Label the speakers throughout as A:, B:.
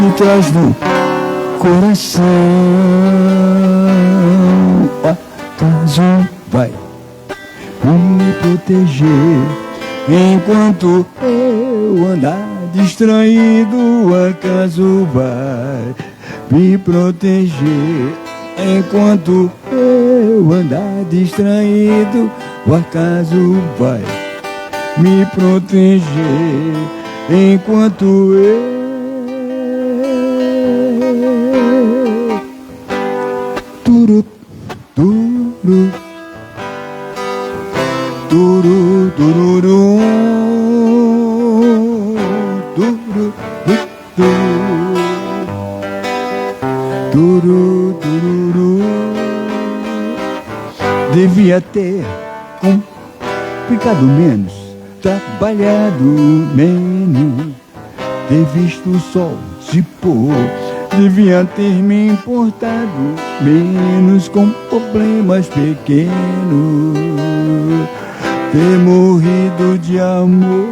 A: que traz no coração. Acaso vai me proteger enquanto eu andar distraído. Acaso vai me proteger enquanto eu andar distraído. O acaso vai me proteger enquanto eu turu, turu, turu, tururu, turu, turu, tururu. Devia ter complicado menos, trabalhado menos, ter visto o sol se pôr. Devia ter me importado menos com problemas pequenos, ter morrido de amor.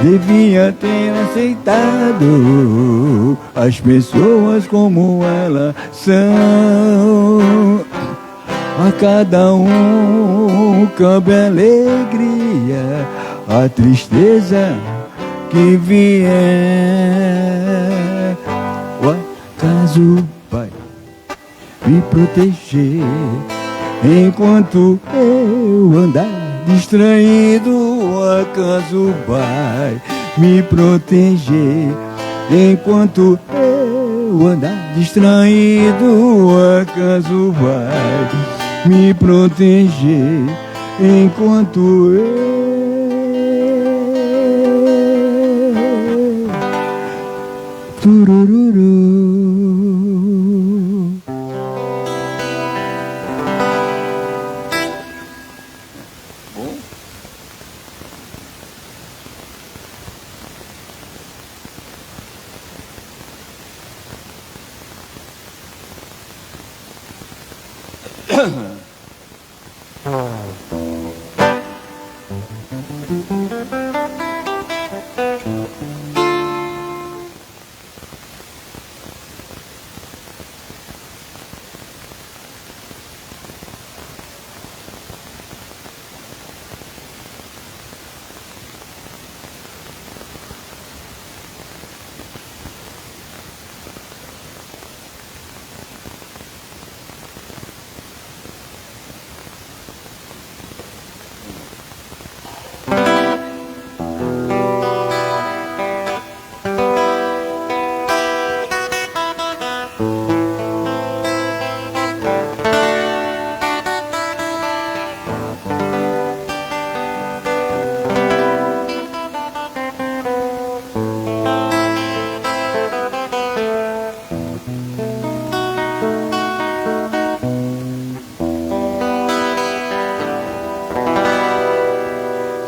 A: Devia ter aceitado as pessoas como elas são. A cada um cabe a alegria, a tristeza que vier. O acaso vai me proteger enquanto eu andar distraído. O acaso vai me proteger enquanto eu andar distraído. O acaso vai me proteger enquanto eu turururu.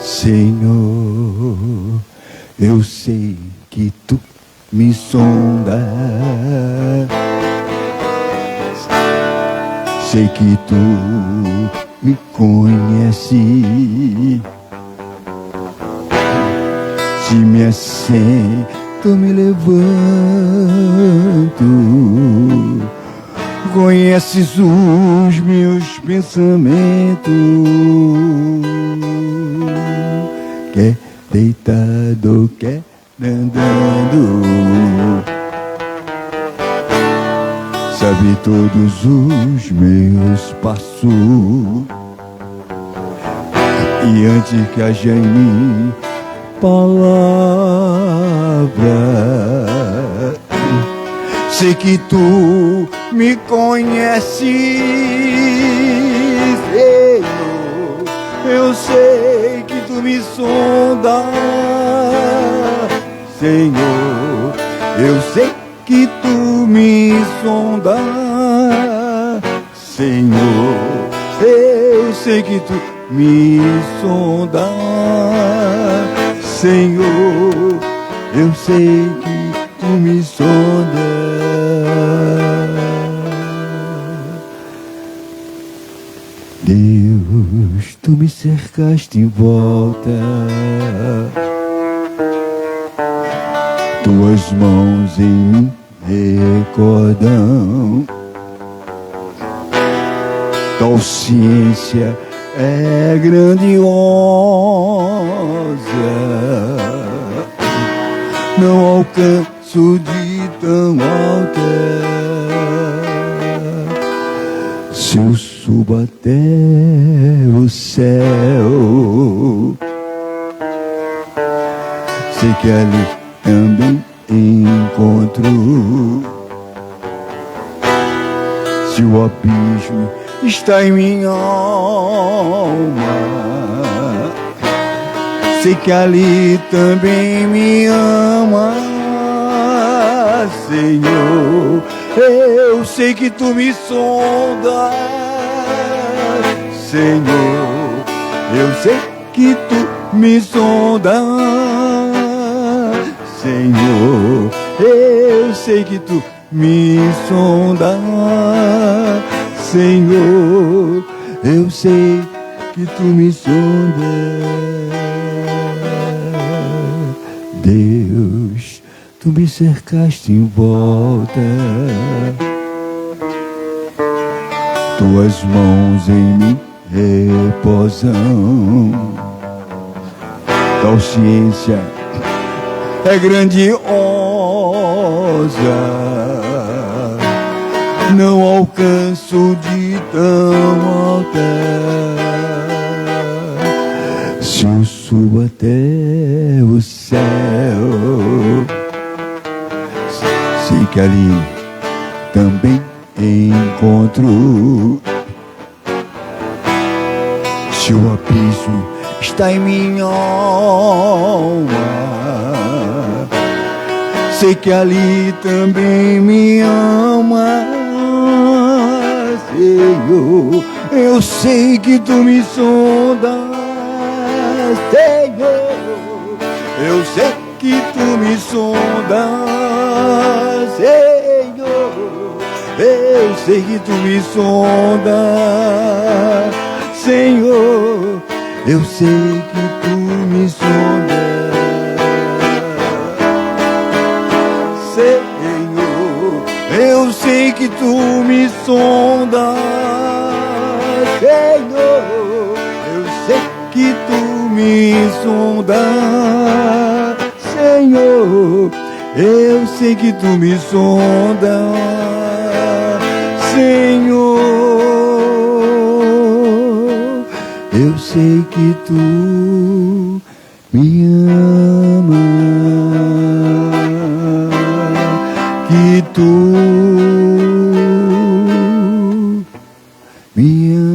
A: Senhor, eu sei que Tu me sondas, sei que Tu me conheces. Se me assento, me levanto, conheces os meus pensamentos. Quer deitado, quer andando, sabe todos os meus passos. E antes que haja em mim palavra, sei que Tu me conheces, Senhor. Eu sei que Tu me sondas, Senhor. Eu sei que Tu me sondas, Senhor. Eu sei que Tu me sondas, Senhor. Eu sei que Tu me sondas. Deus, Tu me cercaste em volta, Tu tuas mãos em mim recordam. Tal ciência é grandiosa, não alcanço de tão alta. Se eu subo até o céu, sei que ali também encontro. Se o abismo está em minha alma, sei que ali também me ama, Senhor. Eu sei que tu me sondas, Senhor. Eu sei que tu me sondas, Senhor. Eu sei que tu me sondas, Senhor. Eu sei que tu me sondas. Deus, tu me cercaste em volta, tuas mãos em mim reposam. Tal ciência é grandiosa, não alcanço de tão alta. Se eu subo até o céu, sei que ali também encontro. Se o abismo está em minha alma, sei que ali também me ama, Senhor. Eu sei que tu me sondas, Senhor. Eu sei que tu me sondas, Senhor. Eu sei que tu me sondas, Senhor. Eu sei que tu me sondas, Senhor. Eu sei que tu me sondas, Senhor. Eu sei que tu me sondas, Senhor. Eu sei que tu me sondas, Senhor. Eu sei que tu me ama, que tu me ama.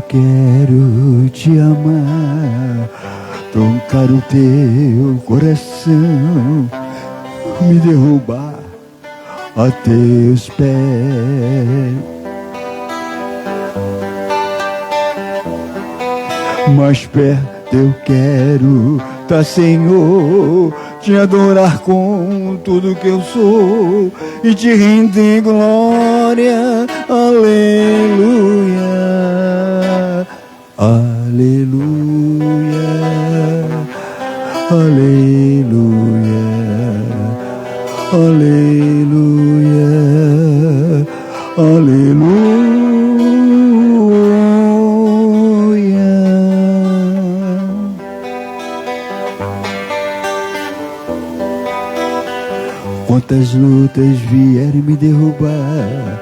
A: Quero te amar, tocar o teu coração, me derrubar a teus pés. Mais perto eu quero tá, Senhor, te adorar com tudo que eu sou e te render glória, aleluia. Aleluia, aleluia, aleluia, aleluia. Quantas lutas vierem me derrubar,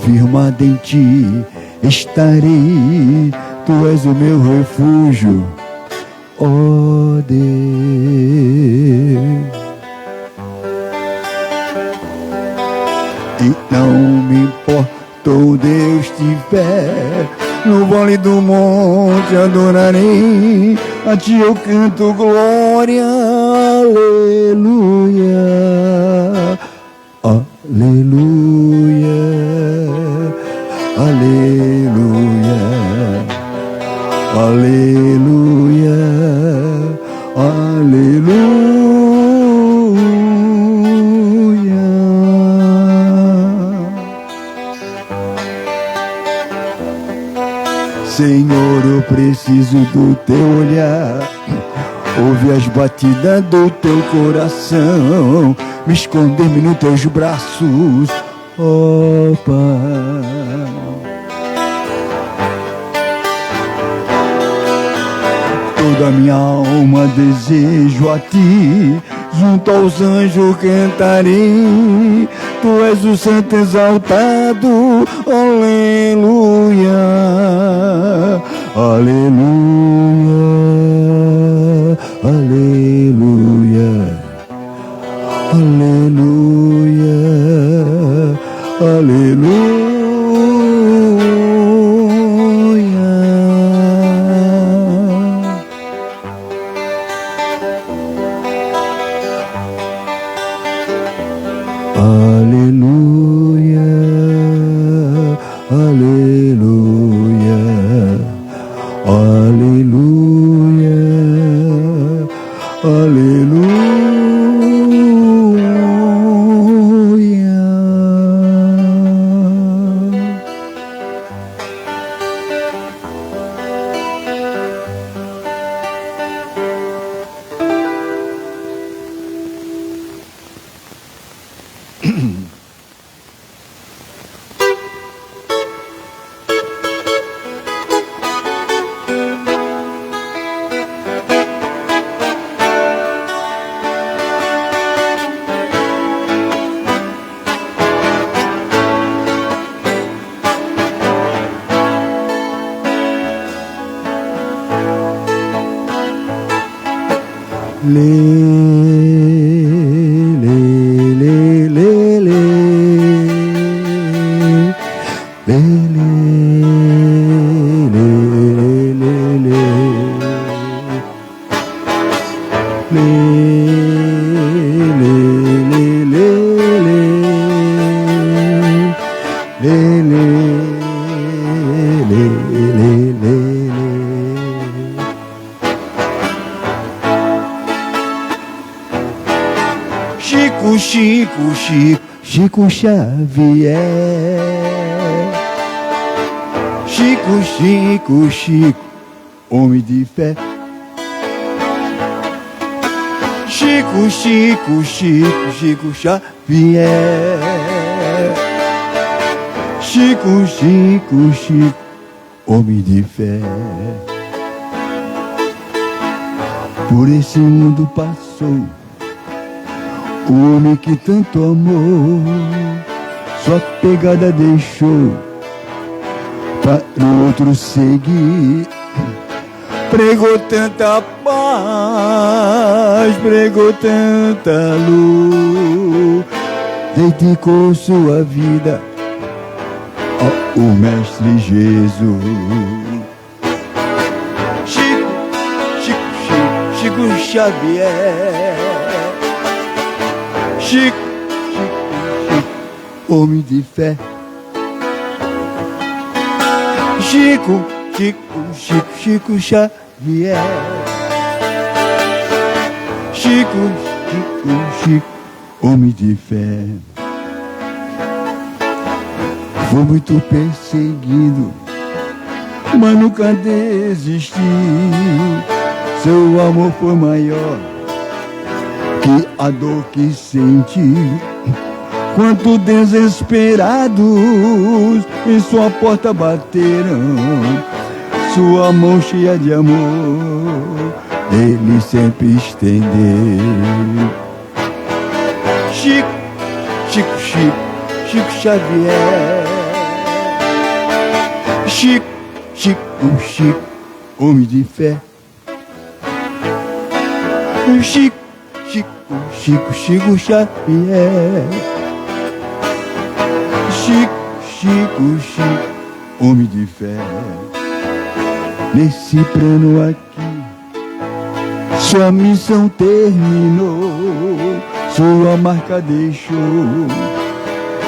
A: firmado em ti estarei. Tu és o meu refúgio, ó Deus. E não me importa onde eu estiver, no vale do monte adorarei, a ti eu canto glória, aleluia, aleluia, aleluia, aleluia, aleluia. Senhor, eu preciso do teu olhar, ouve as batidas do teu coração, me esconder-me nos teus braços, ó Pai. Toda minha alma desejo a ti, junto aos anjos cantarei, tu és o santo exaltado, aleluia, aleluia, aleluia, aleluia, aleluia. Aleluia, aleluia, aleluia, aleluia. Chico Xavier, Chico, homem de fé. Chico Xavier, Chico, homem de fé. Por esse mundo passou o homem que tanto amou, sua pegada deixou para o outro seguir. Pregou tanta paz, pregou tanta luz, dedicou sua vida ao Mestre Jesus. Chico Xavier, Chico, homem de fé. Chico Xavier, Chico, homem de fé. Foi muito perseguido mas nunca desistiu. Seu amor foi maior que a dor que sentiu. Quanto desesperados em sua porta bateram, sua mão cheia de amor ele sempre estendeu. Chico, Chico, Chico, Chico Xavier. Chico, Chico, Chico, homem de fé. Chico, Chico, Chico, Chico Xavier. Chico, Chico, Chico, homem de fé. Nesse plano aqui, sua missão terminou, sua marca deixou,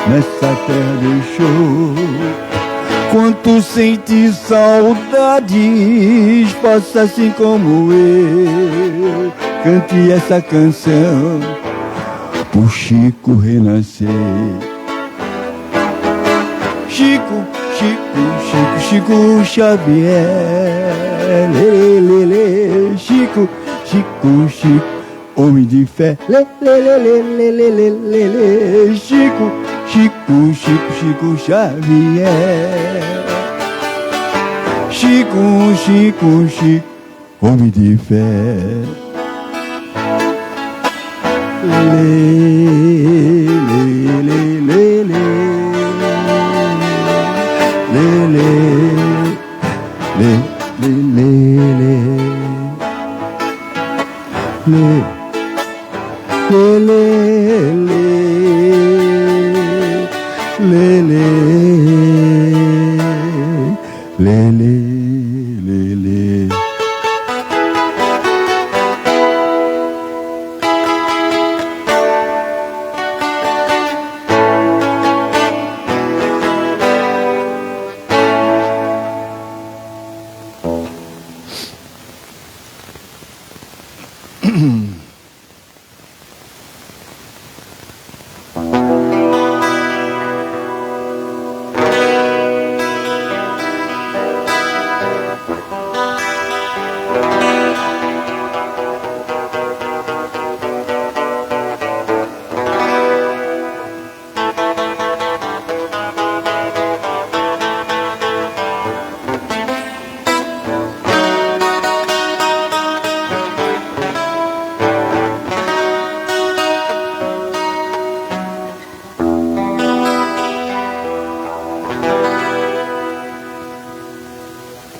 A: nessa terra deixou. Quanto sente saudades, faça assim como eu, cante essa canção pro Chico renascer. Chico, Chico, Chico, Chico Xavier. Lê, lê, lê, Chico, Chico, Chico, homem de fé. Lê, lê, lê, lê, lê, lê, lê, lê, lê. Chico, Chico, Chico, Chico Xavier. Chico, Chico, Chico, homem de fé. Lê, lê, lê, lê, lê. Lê, lê, lê, lê, lê, lê. Lê, lê, lê, lê, lê, lê, lê, lê, lê.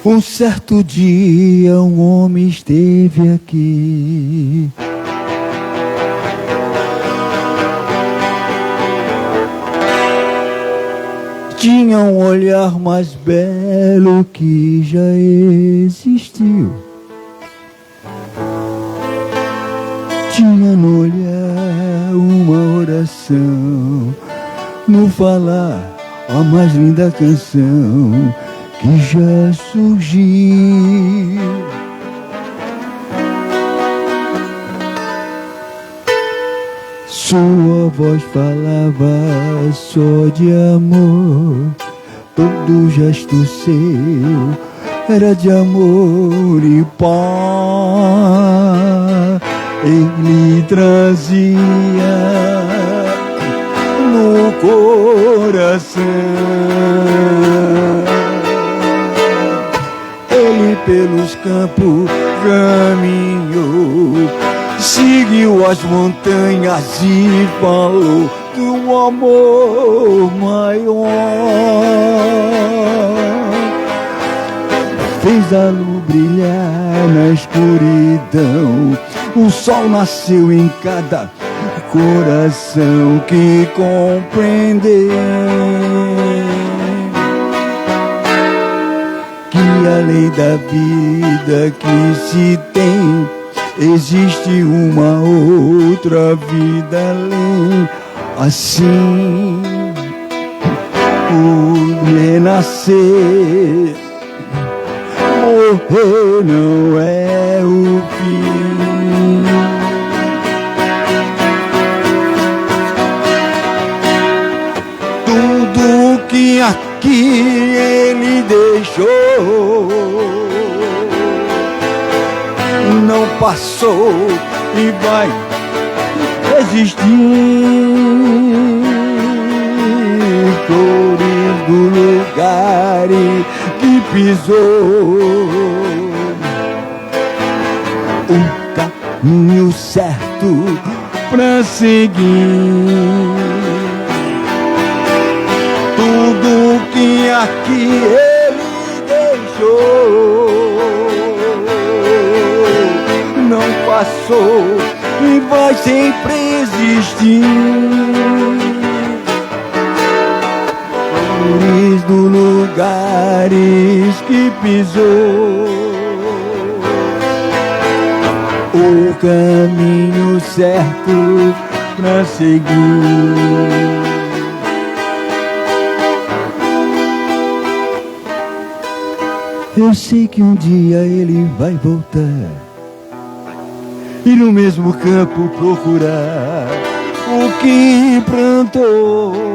A: Um certo dia um homem esteve aqui. Tinha um olhar mais belo que já existiu. Tinha no olhar uma oração, no falar a mais linda canção que já surgiu. Sua voz falava só de amor, todo gesto seu era de amor e paz. Ele trazia no coração. Ele pelos campos caminhou, seguiu as montanhas e falou do amor maior. Fez a luz brilhar na escuridão, o sol nasceu em cada coração que compreendeu que além da vida que se tem, existe uma outra vida além. Assim, o renascer, morrer não é o fim. Tudo que aqui ele deixou não passou e vai existir. Flores do lugar que pisou, um caminho certo pra seguir. Tudo que aqui ele deixou não passou e vai sempre existir. Flores do lugares que pisou, o caminho certo pra seguir. Eu sei que um dia ele vai voltar e no mesmo campo procurar o que plantou.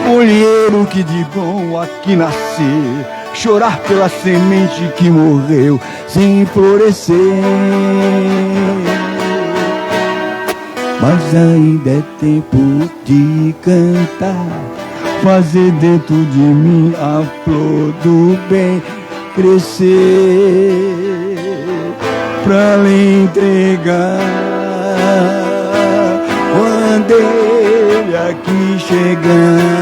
A: Colher o que de bom aqui nascer, chorar pela semente que morreu sem florescer. Mas ainda é tempo de cantar, fazer dentro de mim a flor do bem crescer, pra lhe entregar quando ele aqui chegar.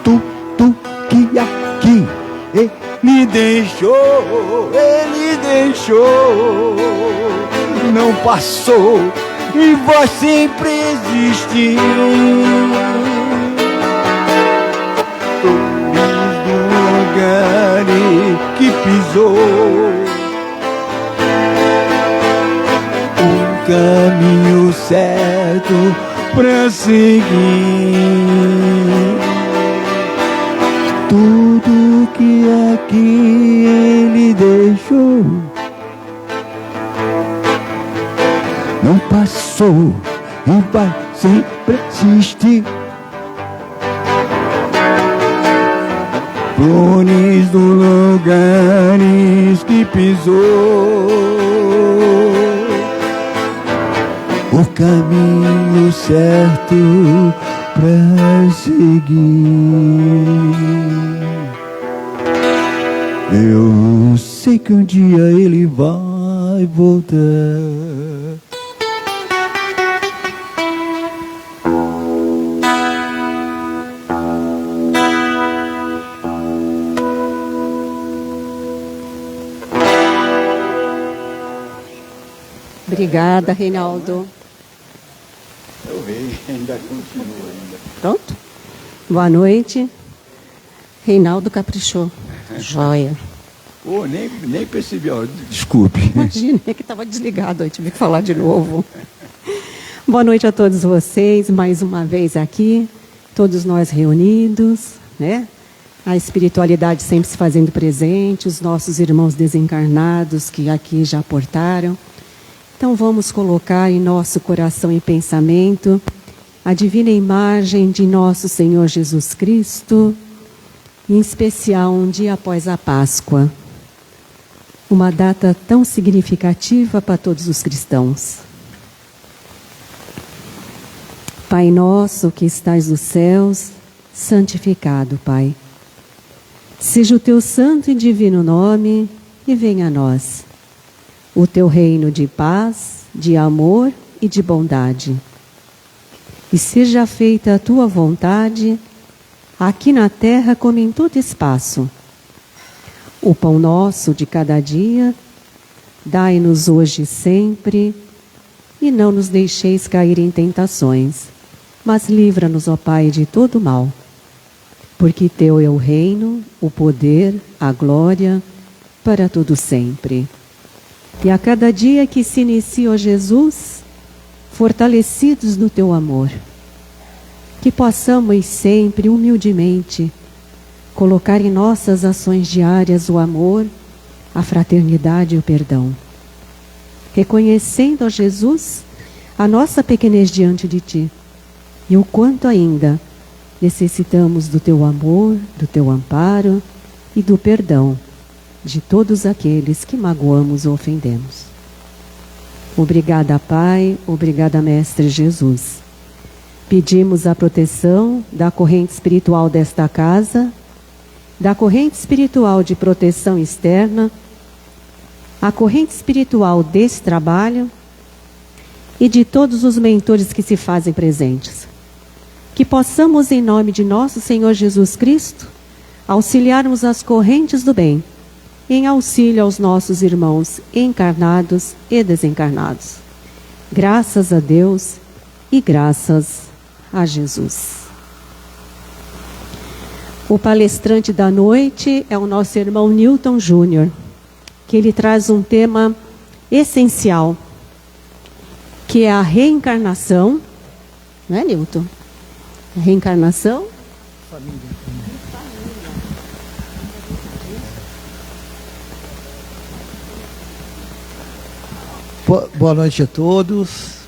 A: Tudo que aqui ele deixou, não passou e vai sempre existir. Flores do lugar que pisou, um caminho certo pra seguir. Tudo que aqui ele deixou não passou e vai sempre existir. Flores do lugares que pisou, o caminho certo pra seguir. Eu sei que um dia ele vai voltar.
B: Obrigada, Reinaldo.
A: Eu vejo, ainda continua ainda.
B: Pronto? Boa noite. Reinaldo caprichou. Joia.
A: Oh, nem percebi, ó, desculpe.
B: Imagina que estava desligado, eu tive que falar de novo. Boa noite a todos vocês, mais uma vez aqui, todos nós reunidos, né? A espiritualidade sempre se fazendo presente, os nossos irmãos desencarnados que aqui já portaram. Então vamos colocar em nosso coração e pensamento a divina imagem de nosso Senhor Jesus Cristo, em especial um dia após a Páscoa, uma data tão significativa para todos os cristãos. Pai nosso que estais nos céus, santificado, Pai. Seja o teu santo e divino nome e venha a nós o teu reino de paz, de amor e de bondade. E seja feita a tua vontade, aqui na terra como em todo espaço. O pão nosso de cada dia, dai-nos hoje e sempre, e não nos deixeis cair em tentações, mas livra-nos, ó Pai, de todo mal. Porque teu é o reino, o poder, a glória, para todo sempre. E a cada dia que se inicia, ó Jesus, fortalecidos no teu amor, que possamos sempre, humildemente, colocar em nossas ações diárias o amor, a fraternidade e o perdão. Reconhecendo, ó Jesus, a nossa pequenez diante de Ti e o quanto ainda necessitamos do Teu amor, do Teu amparo e do perdão de todos aqueles que magoamos ou ofendemos. Obrigada, Pai, obrigada, Mestre Jesus. Pedimos a proteção da corrente espiritual desta casa, da corrente espiritual de proteção externa, a corrente espiritual desse trabalho e de todos os mentores que se fazem presentes. Que possamos, em nome de nosso Senhor Jesus Cristo, auxiliarmos as correntes do bem, em auxílio aos nossos irmãos encarnados e desencarnados. Graças a Deus e graças a Jesus. O palestrante da noite é o nosso irmão Newton Júnior, que ele traz um tema essencial, que é a reencarnação. Não é, Newton? A reencarnação?
A: Família. Boa noite a todos.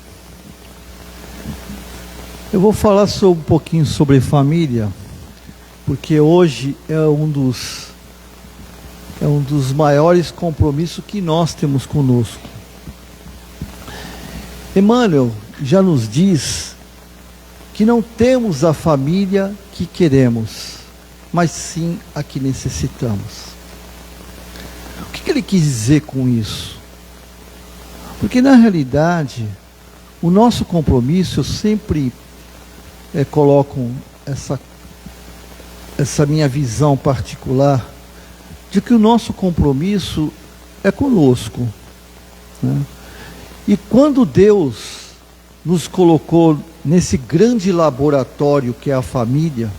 A: Eu vou falar um pouquinho sobre família, porque hoje é um dos maiores compromissos que nós temos conosco. Emmanuel já nos diz que não temos a família que queremos, mas sim a que necessitamos. O que ele quis dizer com isso? Porque na realidade, o nosso compromisso, eu sempre coloco essa minha visão particular, de que o nosso compromisso é conosco, né? E quando Deus nos colocou nesse grande laboratório que é a família,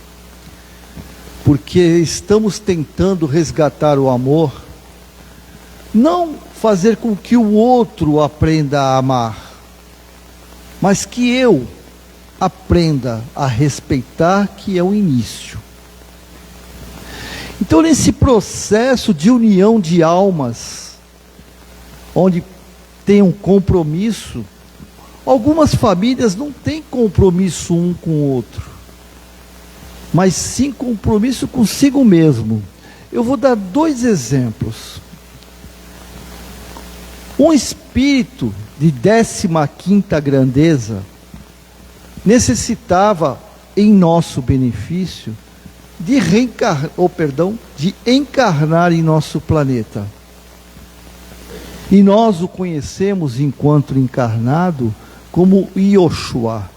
A: porque estamos tentando resgatar o amor, não fazer com que o outro aprenda a amar, mas que eu aprenda a respeitar, que é o início. Então, nesse processo de união de almas, onde tem um compromisso, algumas famílias não têm compromisso um com o outro, mas sim compromisso consigo mesmo. Eu vou dar 2 exemplos. Um espírito de 15ª grandeza necessitava, em nosso benefício, de encarnar em nosso planeta. E nós o conhecemos enquanto encarnado como Yoshua,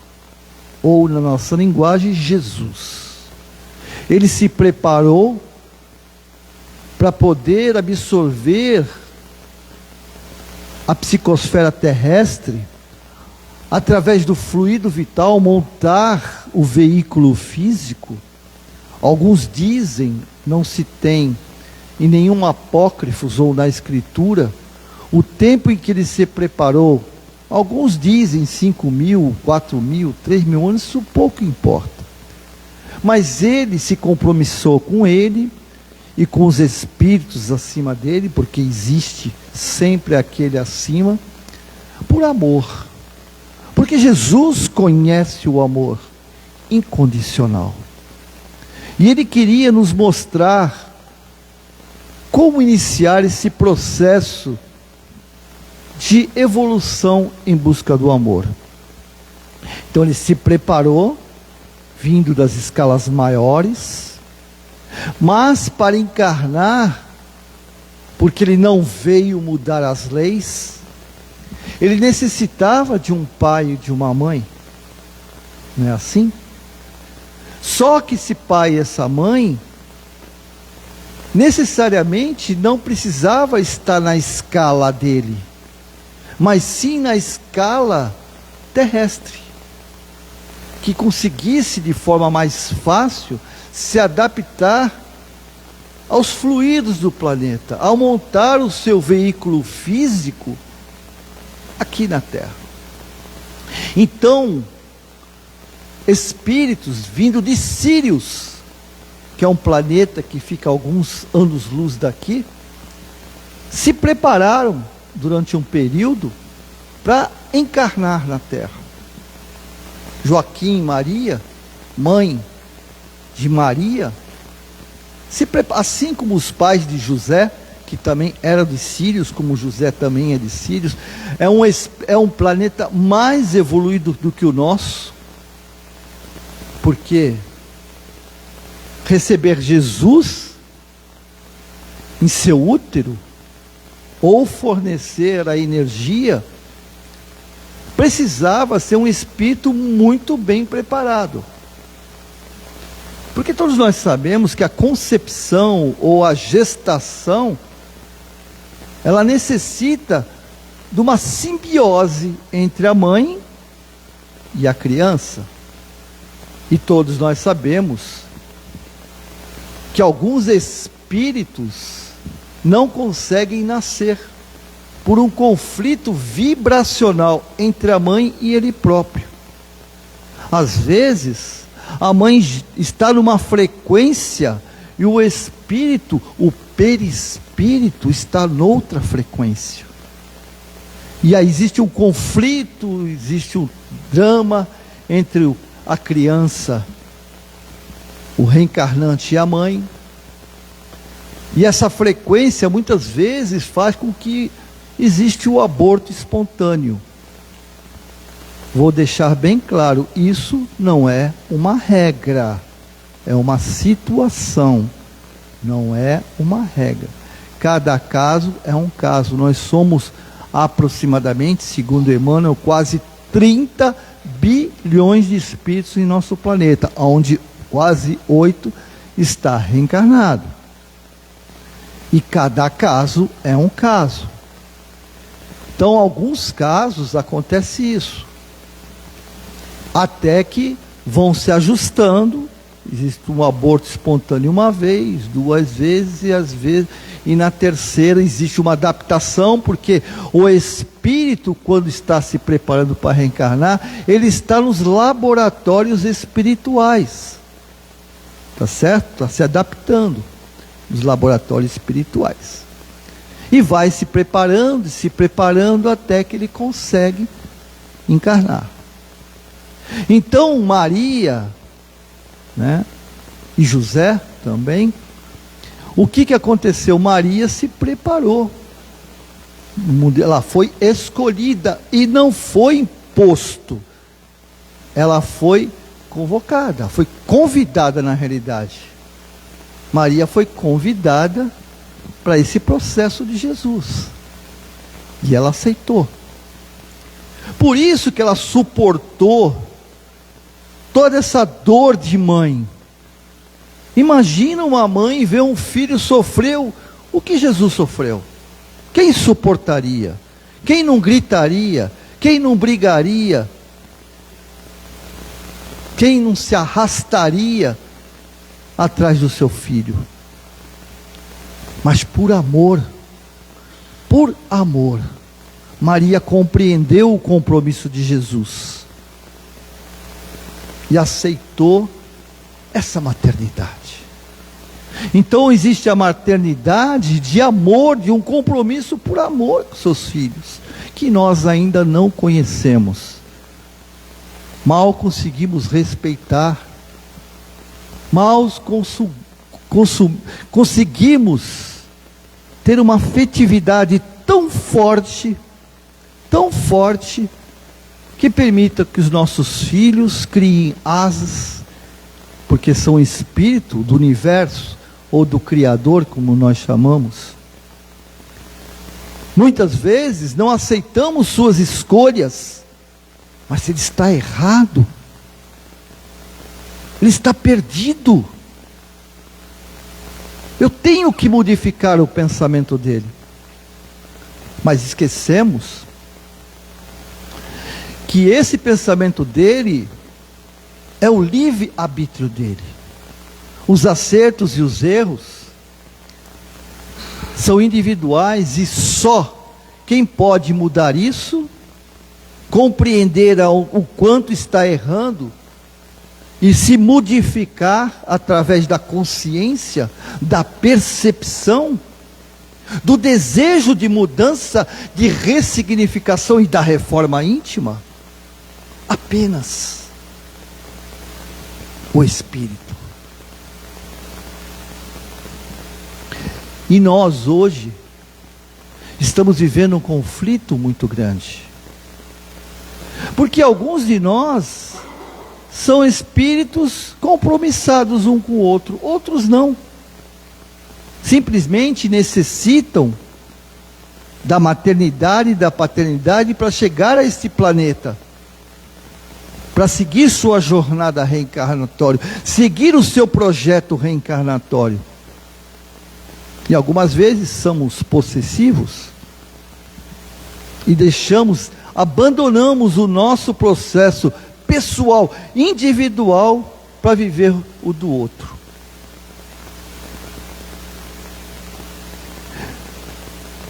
A: ou na nossa linguagem, Jesus. Ele se preparou para poder absorver a psicosfera terrestre, através do fluido vital, montar o veículo físico. Alguns dizem, não se tem em nenhum apócrifo ou na escritura, o tempo em que ele se preparou. Alguns dizem 5.000, 4.000, 3.000 anos, isso pouco importa. Mas ele se compromissou com ele e com os espíritos acima dele, porque existe sempre aquele acima, por amor. Porque Jesus conhece o amor incondicional. E ele queria nos mostrar como iniciar esse processo de evolução em busca do amor. Então ele se preparou, vindo das escalas maiores, mas para encarnar, porque ele não veio mudar as leis, ele necessitava de um pai e de uma mãe. Não é assim? Só que esse pai e essa mãe necessariamente não precisava estar na escala dele, mas sim na escala terrestre, que conseguisse de forma mais fácil se adaptar aos fluidos do planeta, ao montar o seu veículo físico aqui na Terra. Então, espíritos vindo de Sírius, que é um planeta que fica a alguns anos-luz daqui, se prepararam durante um período para encarnar na terra. Joaquim e Maria, mãe de Maria, assim como os pais de José, que também era dos sírios, como José também é de sírios, é um planeta mais evoluído do que o nosso, porque receber Jesus em seu útero, ou fornecer a energia, precisava ser um espírito muito bem preparado. Porque todos nós sabemos que a concepção ou a gestação, ela necessita de uma simbiose entre a mãe e a criança. E todos nós sabemos que alguns espíritos não conseguem nascer por um conflito vibracional entre a mãe e ele próprio. Às vezes, a mãe está numa frequência e o espírito, o perispírito, está noutra frequência. E aí existe um conflito, existe um drama entre a criança, o reencarnante e a mãe. E essa frequência muitas vezes faz com que existe o aborto espontâneo. Vou deixar bem claro, isso não é uma regra, é uma situação, não é uma regra. Cada caso é um caso. Nós somos aproximadamente, segundo Emmanuel, quase 30 bilhões de espíritos em nosso planeta, onde quase 8 está reencarnado. E cada caso é um caso. Então, em alguns casos acontece isso, até que vão se ajustando. Existe um aborto espontâneo uma vez, 2 vezes, e na terceira existe uma adaptação, porque o espírito, quando está se preparando para reencarnar, ele está nos laboratórios espirituais, tá certo? Está se adaptando nos laboratórios espirituais, e vai se preparando até que ele consegue encarnar. Então Maria, né, e José também, o que aconteceu? Maria se preparou, ela foi escolhida e não foi imposto, ela foi convocada, foi convidada na realidade. Maria foi convidada para esse processo de Jesus, e ela aceitou. Por isso que ela suportou toda essa dor de mãe. Imagina uma mãe ver um filho sofrer o que Jesus sofreu. Quem suportaria? Quem não gritaria? Quem não brigaria? Quem não se arrastaria atrás do seu filho? Mas por amor, Maria compreendeu o compromisso de Jesus e aceitou essa maternidade. Então existe a maternidade de amor, de um compromisso por amor com seus filhos, que nós ainda não conhecemos. Mal conseguimos respeitar, mal conseguimos ter uma afetividade tão forte, que permita que os nossos filhos criem asas, porque são espírito do universo, ou do Criador, como nós chamamos. Muitas vezes não aceitamos suas escolhas, mas ele está errado, ele está perdido. Eu tenho que modificar o pensamento dele. Mas esquecemos que esse pensamento dele é o livre-arbítrio dele. Os acertos e os erros são individuais, e só quem pode mudar isso, compreender o quanto está errando e se modificar através da consciência, da percepção, do desejo de mudança, de ressignificação e da reforma íntima? Apenas o Espírito. E nós hoje estamos vivendo um conflito muito grande, porque alguns de nós são espíritos compromissados um com o outro, outros não. Simplesmente necessitam da maternidade e da paternidade para chegar a este planeta, para seguir sua jornada reencarnatória, seguir o seu projeto reencarnatório. E algumas vezes somos possessivos e abandonamos o nosso processo pessoal, individual, para viver o do outro.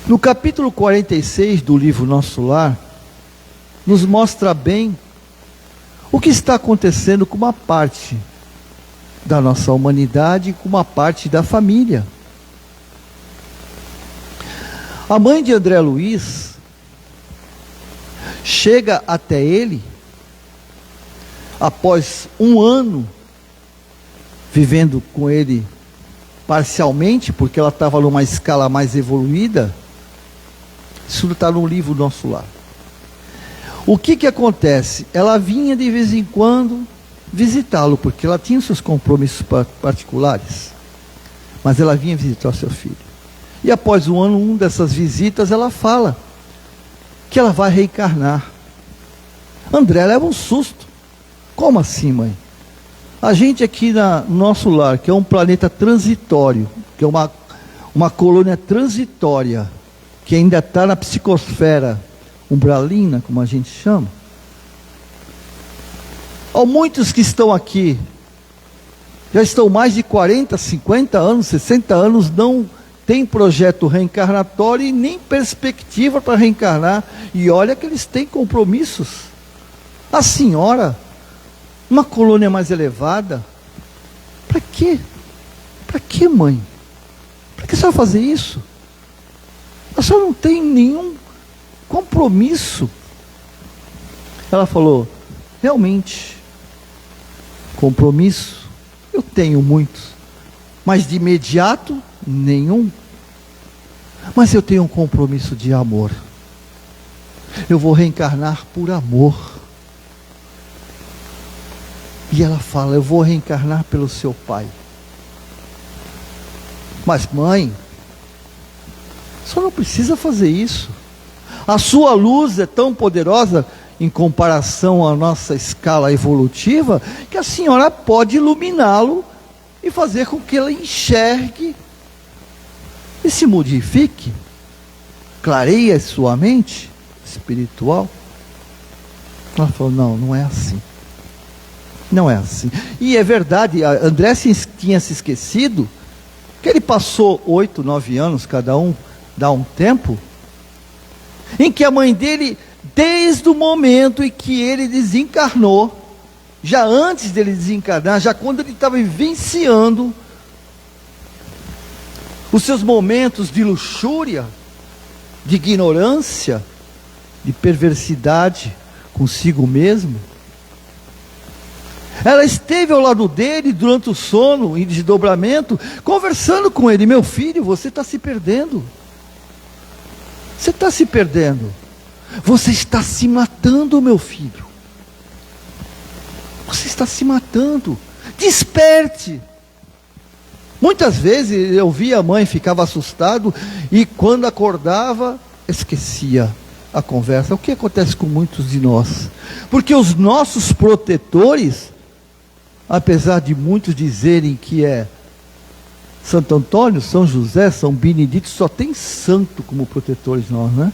A: No capítulo 46 do livro Nosso Lar, nos mostra bem o que está acontecendo com uma parte da nossa humanidade, com uma parte da família. A mãe de André Luiz chega até ele, após um ano vivendo com ele parcialmente, porque ela estava numa escala mais evoluída. Isso está no livro Nosso Lar. O que acontece? Ela vinha de vez em quando visitá-lo, porque ela tinha seus compromissos particulares, mas ela vinha visitar o seu filho. E após um dessas visitas, ela fala que ela vai reencarnar. André leva um susto. Como assim, mãe? A gente aqui no nosso lar, que é um planeta transitório, que é uma colônia transitória, que ainda está na psicosfera umbralina, como a gente chama. Há muitos que estão aqui, já estão mais de 40, 50 anos, 60 anos, não tem projeto reencarnatório e nem perspectiva para reencarnar. E olha que eles têm compromissos. A senhora, uma colônia mais elevada, para quê? Para quê, mãe? Para que a senhora fazer isso? A senhora não tem nenhum compromisso. Ela falou: realmente, compromisso eu tenho muitos, mas de imediato nenhum. Mas eu tenho um compromisso de amor. Eu vou reencarnar por amor. E ela fala: eu vou reencarnar pelo seu pai. Mas mãe, a senhora não precisa fazer isso. A sua luz é tão poderosa em comparação à nossa escala evolutiva, que a senhora pode iluminá-lo e fazer com que ele enxergue e se modifique, clareie a sua mente espiritual. Ela falou: não é assim. Não é assim. E é verdade, André tinha se esquecido que ele passou 8, 9 anos, cada um dá um tempo, em que a mãe dele, desde o momento em que ele desencarnou, já antes dele desencarnar, já quando ele estava vivenciando os seus momentos de luxúria, de ignorância, de perversidade consigo mesmo, ela esteve ao lado dele durante o sono, em desdobramento, conversando com ele: meu filho, você está se perdendo. Você está se perdendo. Você está se matando, meu filho. Você está se matando. Desperte. Muitas vezes eu via a mãe, ficava assustado, e quando acordava, esquecia a conversa. O que acontece com muitos de nós? Porque os nossos protetores, apesar de muitos dizerem que é Santo Antônio, São José, São Benedito, só tem santo como protetores nós, né?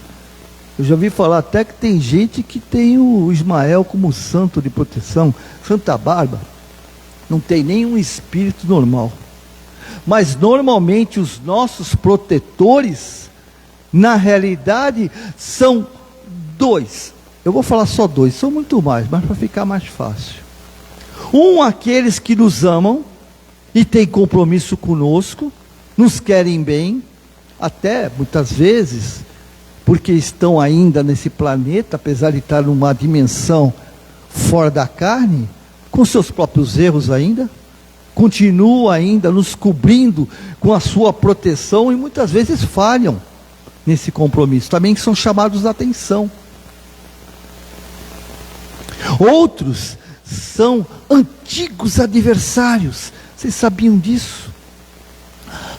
A: Eu já ouvi falar até que tem gente que tem o Ismael como santo de proteção, Santa Bárbara. Não tem nenhum espírito normal. Mas normalmente os nossos protetores, na realidade, são dois. Eu vou falar só dois, são muito mais, mas para ficar mais fácil. Aqueles que nos amam e têm compromisso conosco, nos querem bem, até muitas vezes, porque estão ainda nesse planeta, apesar de estar numa dimensão fora da carne, com seus próprios erros ainda, continua ainda nos cobrindo com a sua proteção e muitas vezes falham nesse compromisso, também são chamados a atenção. Outros são antigos adversários, vocês sabiam disso?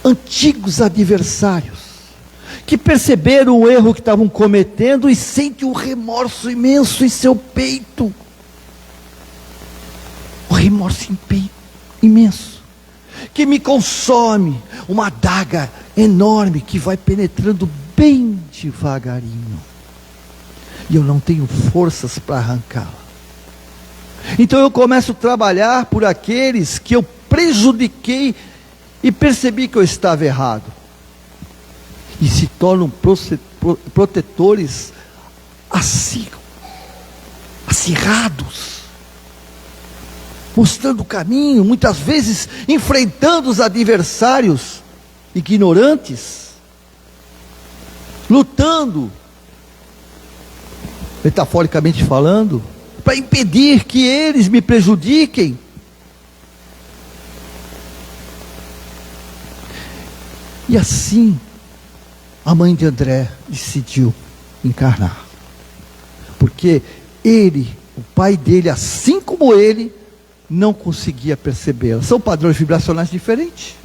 A: Antigos adversários, que perceberam o erro que estavam cometendo e sentem um remorso imenso em seu peito. O remorso imenso, que me consome, uma adaga enorme que vai penetrando bem devagarinho, e eu não tenho forças para arrancá-la. Então eu começo a trabalhar por aqueles que eu prejudiquei e percebi que eu estava errado, e se tornam protetores acirrados, mostrando o caminho, muitas vezes enfrentando os adversários ignorantes, lutando, metaforicamente falando, para impedir que eles me prejudiquem. E assim, a mãe de André decidiu encarnar, porque ele, o pai dele, assim como ele, não conseguia percebê-la. São padrões vibracionais diferentes.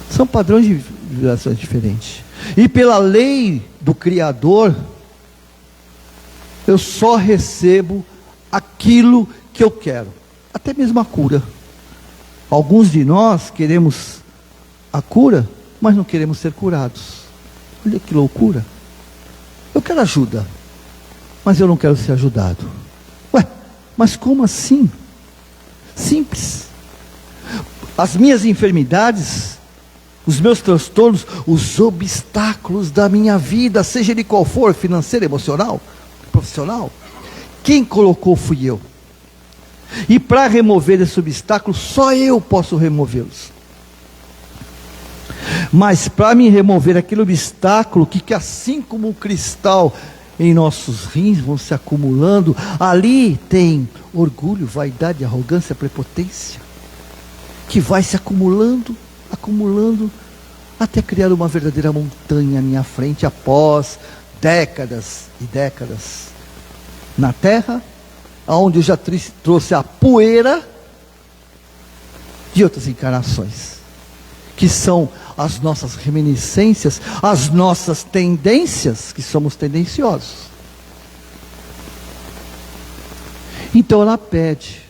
A: São padrões de vibrações diferentes. E pela lei do Criador, eu só recebo aquilo que eu quero, até mesmo a cura. Alguns de nós queremos a cura, mas não queremos ser curados. Olha que loucura. Eu quero ajuda, mas eu não quero ser ajudado. Ué, mas como assim? Simples. As minhas enfermidades, os meus transtornos, os obstáculos da minha vida, seja ele qual for, financeiro, emocional, profissional, quem colocou fui eu. E para remover esse obstáculo, só eu posso removê-los. Mas para me remover aquele obstáculo, que assim como o cristal em nossos rins vão se acumulando, ali tem orgulho, vaidade, arrogância, prepotência, que vai se acumulando, até criar uma verdadeira montanha à minha frente, após décadas e décadas na terra, onde eu já trouxe a poeira de outras encarnações, que são as nossas reminiscências, as nossas tendências, que somos tendenciosos. Então ela pede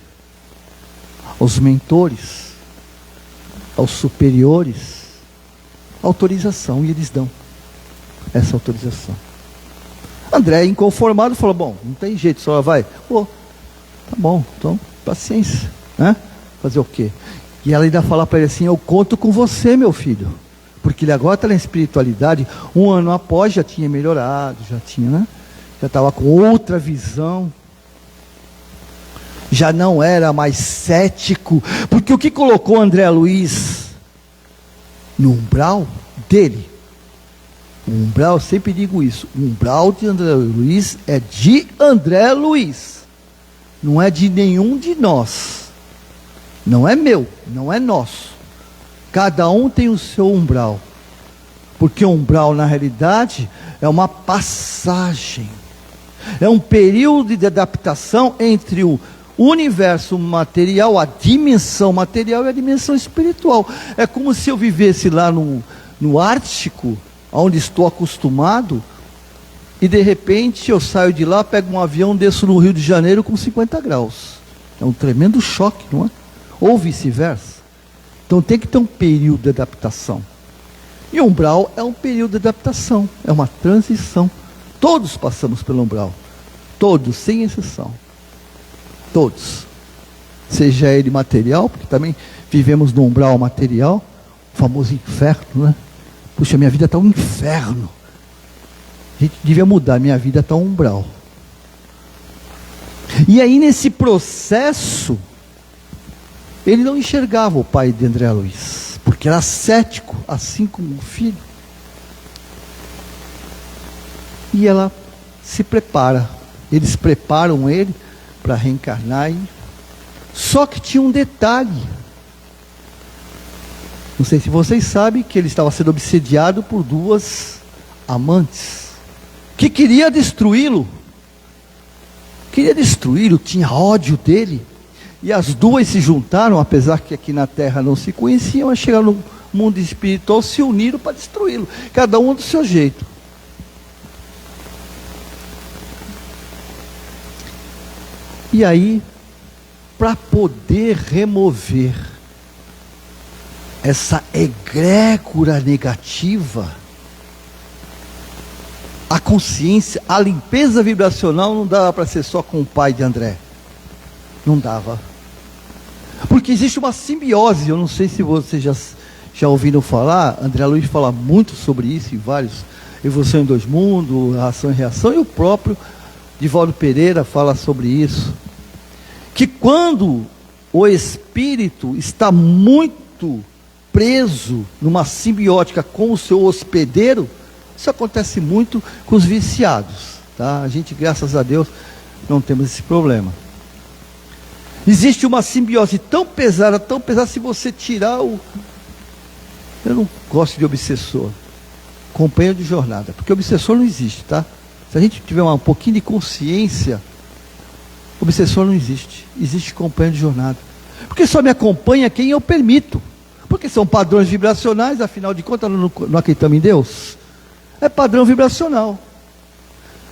A: aos mentores, aos superiores, autorização, e eles dão essa autorização. André, inconformado, falou: bom, não tem jeito, a senhora vai. Pô, tá bom, então paciência, né? Fazer o quê? E ela ainda fala para ele assim: eu conto com você, meu filho, porque ele agora está na espiritualidade. Um ano após já tinha melhorado, já estava com outra visão, já não era mais cético, porque o que colocou André Luiz no umbral dele, o umbral, eu sempre digo isso, o umbral de André Luiz é de André Luiz, não é de nenhum de nós, não é meu, não é nosso. Cada um tem o seu umbral, porque o umbral na realidade é uma passagem, é um período de adaptação entre o universo material, a dimensão material e a dimensão espiritual. É como se eu vivesse lá no Ártico, onde estou acostumado, e de repente eu saio de lá, pego um avião, desço no Rio de Janeiro com 50 graus. É um tremendo choque, não é? Ou vice-versa. Então tem que ter um período de adaptação. E o umbral é um período de adaptação, é uma transição. Todos passamos pelo umbral, todos, sem exceção. Todos. Seja ele material, porque também vivemos no umbral material, o famoso inferno, né? Puxa, minha vida está um inferno. A gente devia mudar, minha vida está um umbral. E aí nesse processo, ele não enxergava o pai de André Luiz, porque era cético, assim como o filho. E ela se prepara. Eles preparam ele para reencarnar. Só que tinha um detalhe. Não sei se vocês sabem que ele estava sendo obsediado por duas amantes que queria destruí-lo. Tinha ódio dele. E as duas se juntaram, apesar que aqui na terra não se conheciam, a chegar no mundo espiritual, se uniram para destruí-lo, cada um do seu jeito. E aí, para poder remover essa egrégora negativa, a consciência, a limpeza vibracional não dava para ser só com o pai de André. Não dava. Porque existe uma simbiose, eu não sei se vocês já ouviram falar, André Luiz fala muito sobre isso em vários, Evolução em Dois Mundos, Ação e Reação, e o próprio Divaldo Pereira fala sobre isso. Que quando o espírito está muito preso numa simbiótica com o seu hospedeiro, isso acontece muito com os viciados, tá? A gente, graças a Deus, não temos esse problema. Existe uma simbiose tão pesada, se você tirar o... Eu não gosto de obsessor, companheiro de jornada, porque obsessor não existe, tá? Se a gente tiver um pouquinho de consciência, obsessor não existe. Existe companheiro de jornada. Porque só me acompanha quem eu permito. Porque são padrões vibracionais, afinal de contas, não acreditamos em Deus. É padrão vibracional.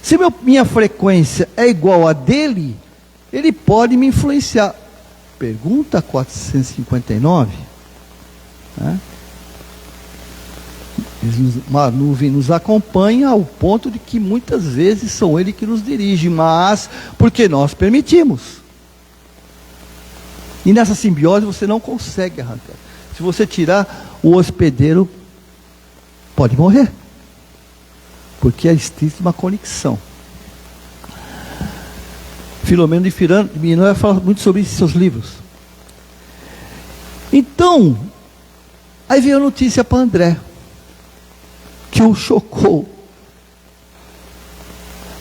A: Se minha frequência é igual a dele, ele pode me influenciar. Pergunta 459. Né? Uma nuvem nos acompanha ao ponto de que muitas vezes são ele que nos dirige, mas porque nós permitimos. E nessa simbiose você não consegue arrancar. Se você tirar o hospedeiro, pode morrer. Porque existe uma conexão. Filomeno de Miranda fala muito sobre isso em seus livros. Então, aí veio a notícia para André, que o chocou.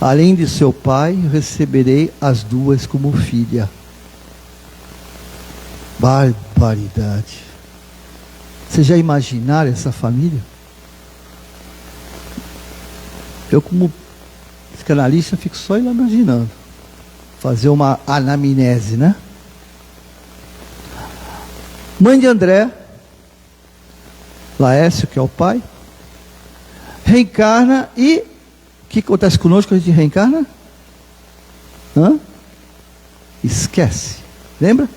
A: Além de seu pai, receberei as duas como filha. Barbaridade. Vocês já imaginaram essa família? Eu, como psicanalista, fico só imaginando. Fazer uma anamnese, né? Mãe de André, Laércio, que é o pai, reencarna e... O que acontece conosco quando a gente reencarna? Esquece. Lembra?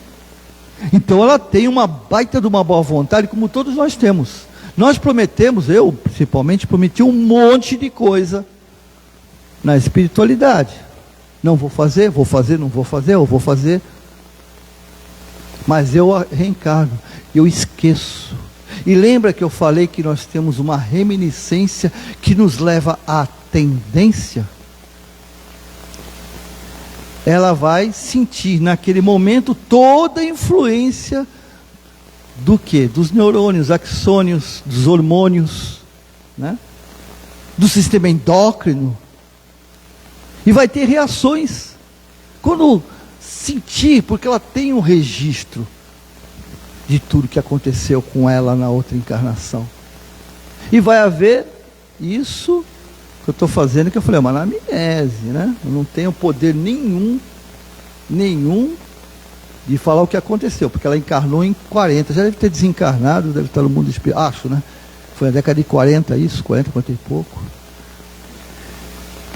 A: Então ela tem uma baita de uma boa vontade, como todos nós temos. Nós prometemos, eu principalmente, prometi um monte de coisa na espiritualidade. Não vou fazer, não vou fazer, eu vou fazer. Mas eu reencarno, eu esqueço. E lembra que eu falei que nós temos uma reminiscência que nos leva à tendência? Ela vai sentir naquele momento toda a influência do quê? Dos neurônios, axônios, dos hormônios, né? Do sistema endócrino. E vai ter reações. Quando sentir, porque ela tem um registro de tudo que aconteceu com ela na outra encarnação. E vai haver isso que eu estou fazendo, que eu falei, uma anamnese, né? Eu não tenho poder nenhum de falar o que aconteceu, porque ela encarnou em 40, já deve ter desencarnado, deve estar no mundo espiritual, acho, né? Foi na década de 40 isso, 40 e pouco.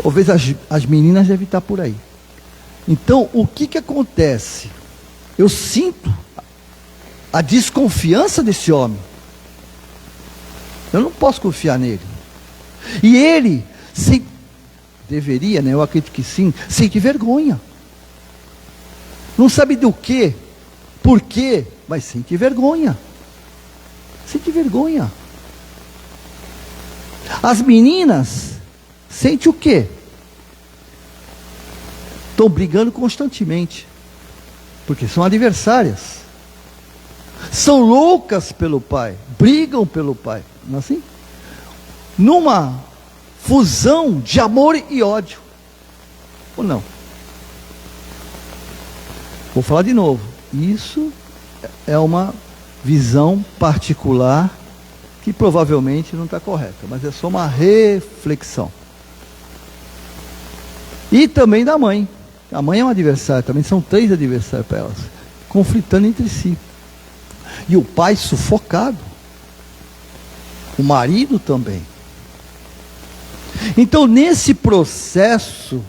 A: Talvez as meninas devem estar por aí. Então, o que acontece? Eu sinto a desconfiança desse homem. Eu não posso confiar nele. E ele, deveria, né? Eu acredito que sim, sente vergonha. Não sabe do quê, por quê, mas sente vergonha. Sente vergonha. As meninas sentem o quê? Estão brigando constantemente, porque são adversárias. São loucas pelo pai, brigam pelo pai. Não é assim? Numa fusão de amor e ódio. Ou não? Vou falar de novo. Isso é uma visão particular que provavelmente não está correta, mas é só uma reflexão. E também da mãe. A mãe é um adversário, também são 3 adversários para elas, conflitando entre si. E o pai sufocado. O marido também. Então, nesse processo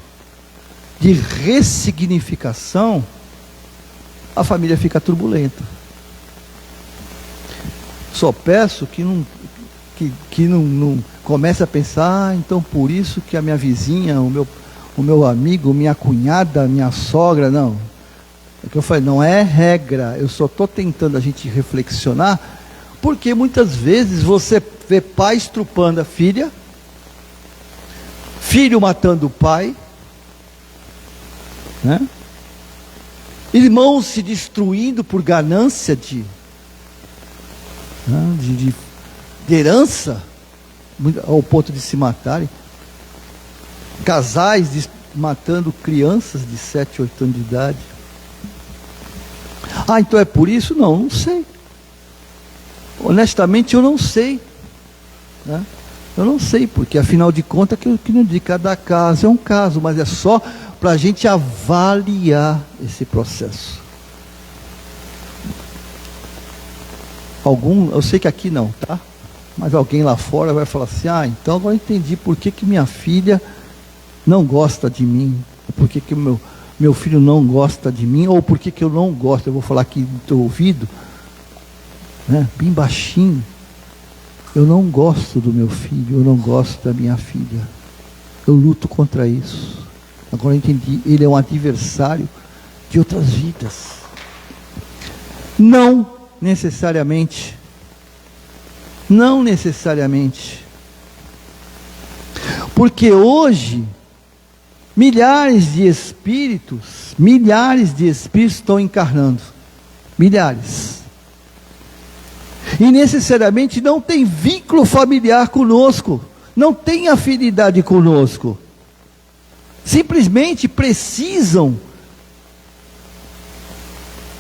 A: de ressignificação, a família fica turbulenta. Só peço que não comece a pensar, então por isso que a minha vizinha, o meu amigo, minha cunhada, minha sogra, não. É que eu falei, não é regra, eu só estou tentando a gente reflexionar, porque muitas vezes você vê pai estrupando a filha, filho matando o pai, né? Irmãos se destruindo por ganância de herança, ao ponto de se matarem. Casais matando crianças de 7, 8 anos de idade. Ah, então é por isso? Não sei. Honestamente eu não sei, né? Eu não sei, porque afinal de contas, que não diz, cada caso é um caso, mas é só para a gente avaliar esse processo. Eu sei que aqui não, tá? Mas alguém lá fora vai falar assim, então agora eu entendi por que minha filha não gosta de mim, por que meu filho não gosta de mim, ou por que eu não gosto. Eu vou falar aqui no teu ouvido, né, bem baixinho. Eu não gosto do meu filho, eu não gosto da minha filha. Eu luto contra isso. Agora eu entendi, ele é um adversário de outras vidas. Não necessariamente. Porque hoje, milhares de espíritos estão encarnando. Milhares. E necessariamente não tem vínculo familiar conosco, não tem afinidade conosco. Simplesmente precisam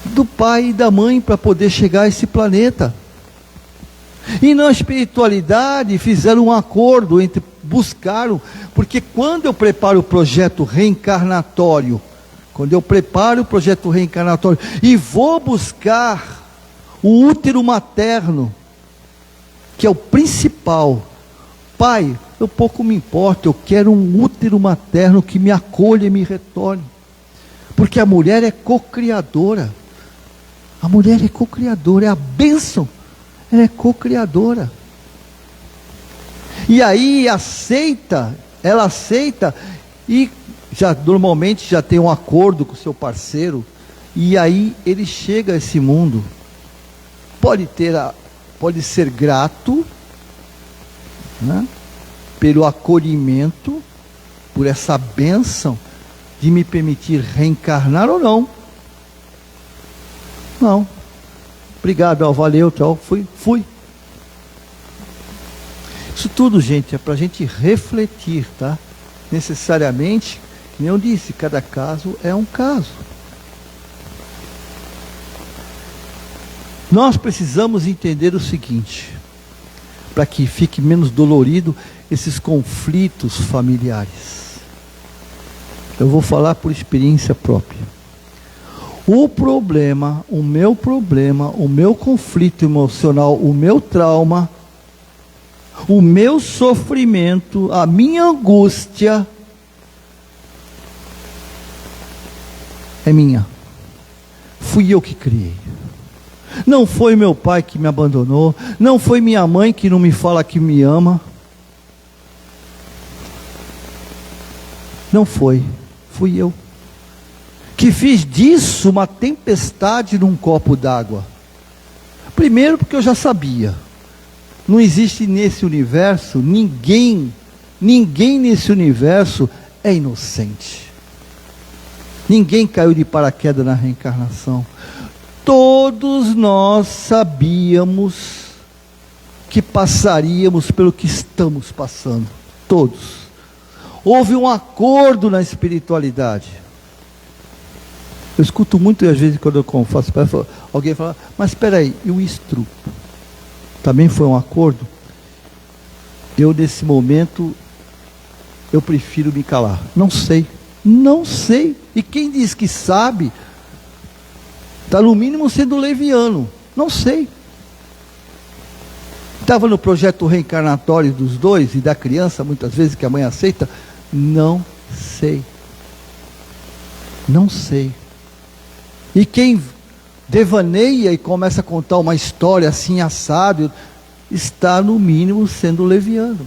A: do pai e da mãe para poder chegar a esse planeta. E na espiritualidade fizeram um acordo buscaram, porque quando eu preparo o projeto reencarnatório, e vou buscar o útero materno, que é o principal. Pai, eu pouco me importo, eu quero um útero materno que me acolha e me retorne. Porque a mulher é co-criadora. A mulher é co-criadora, é a bênção. Ela é co-criadora. E aí ela aceita e normalmente já tem um acordo com o seu parceiro. E aí ele chega a esse mundo. Pode ser grato, né, pelo acolhimento, por essa bênção de me permitir reencarnar ou não. Não. Obrigado, valeu, tchau, fui. Isso tudo, gente, é para a gente refletir, tá? Necessariamente, como eu disse, cada caso é um caso. Nós precisamos entender o seguinte, para que fique menos dolorido esses conflitos familiares. Eu vou falar por experiência própria. O meu conflito emocional, o meu trauma, o meu sofrimento, a minha angústia é minha. Fui eu que criei. Não foi meu pai que me abandonou, não foi minha mãe que não me fala que me ama. Não foi, fui eu que fiz disso uma tempestade num copo d'água. Primeiro porque eu já sabia, não existe nesse universo ninguém nesse universo é inocente. Ninguém caiu de paraquedas na reencarnação. Todos nós sabíamos que passaríamos pelo que estamos passando, todos. Houve um acordo na espiritualidade. Eu escuto muito, às vezes, quando eu faço palestra, alguém fala, mas espera aí, e o estrupo? Também foi um acordo? Eu, nesse momento, eu prefiro me calar. Não sei. Não sei. E quem diz que sabe, está no mínimo sendo leviano. Não sei. Estava no projeto reencarnatório dos dois e da criança, muitas vezes, que a mãe aceita. Não sei. Não sei. E quem devaneia e começa a contar uma história assim, assado, está no mínimo sendo leviano.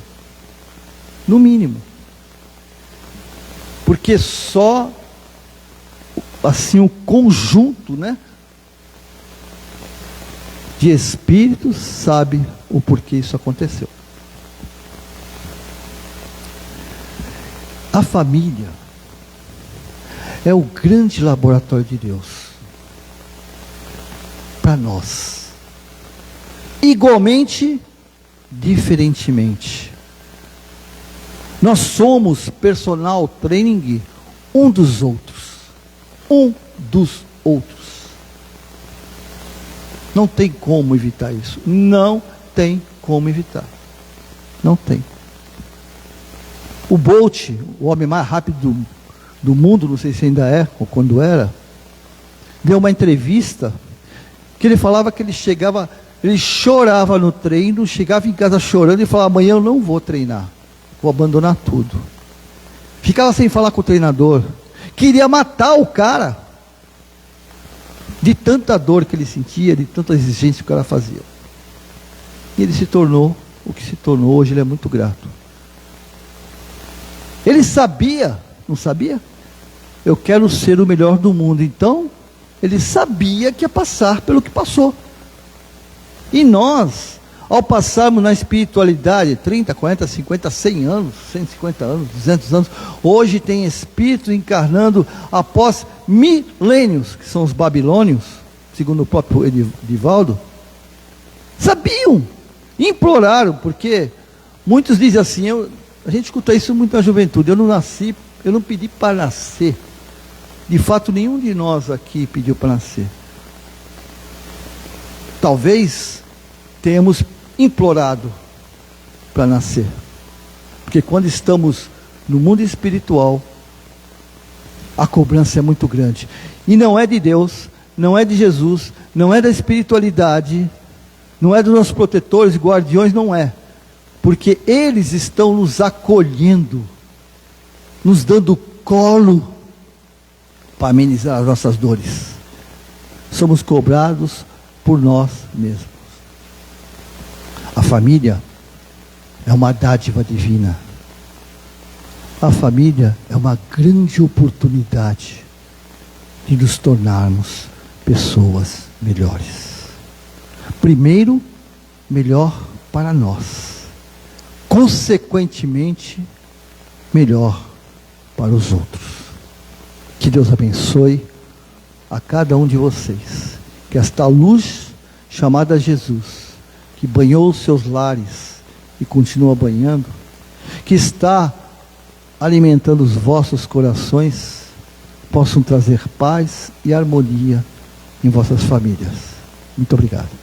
A: No mínimo. Porque só assim o conjunto, né, de espíritos sabe o porquê isso aconteceu. A família é o grande laboratório de Deus para nós, igualmente, diferentemente. Nós somos personal training um dos outros. Não tem como evitar isso. Não tem como evitar. Não tem. O Bolt, o homem mais rápido do mundo, não sei se ainda é, ou quando era, deu uma entrevista que ele falava que ele chorava no treino, chegava em casa chorando e falava, amanhã eu não vou treinar, vou abandonar tudo. Ficava sem falar com o treinador, queria matar o cara, de tanta dor que ele sentia, de tanta exigência que o cara fazia. E ele se tornou o que se tornou, hoje ele é muito grato. Ele sabia, não sabia? Eu quero ser o melhor do mundo, então ele sabia que ia passar pelo que passou. E nós, ao passarmos na espiritualidade 30, 40, 50, 100 anos, 150 anos, 200 anos, hoje tem espíritos encarnando após milênios, que são os babilônios, segundo o próprio Edivaldo, sabiam, imploraram, porque muitos dizem assim, a gente escuta isso muito na juventude, eu não pedi para nascer. De fato, nenhum de nós aqui pediu para nascer. Talvez tenhamos implorado para nascer. Porque quando estamos no mundo espiritual, a cobrança é muito grande. E não é de Deus, não é de Jesus, não é da espiritualidade, não é dos nossos protetores e guardiões, não é. Porque eles estão nos acolhendo, nos dando colo, para amenizar as nossas dores. Somos cobrados por nós mesmos. A família é uma dádiva divina. A família é uma grande oportunidade de nos tornarmos pessoas melhores. Primeiro, melhor para nós. Consequentemente, melhor para os outros. Que Deus abençoe a cada um de vocês. Que esta luz chamada Jesus, que banhou os seus lares e continua banhando, que está alimentando os vossos corações, possam trazer paz e harmonia em vossas famílias. Muito obrigado.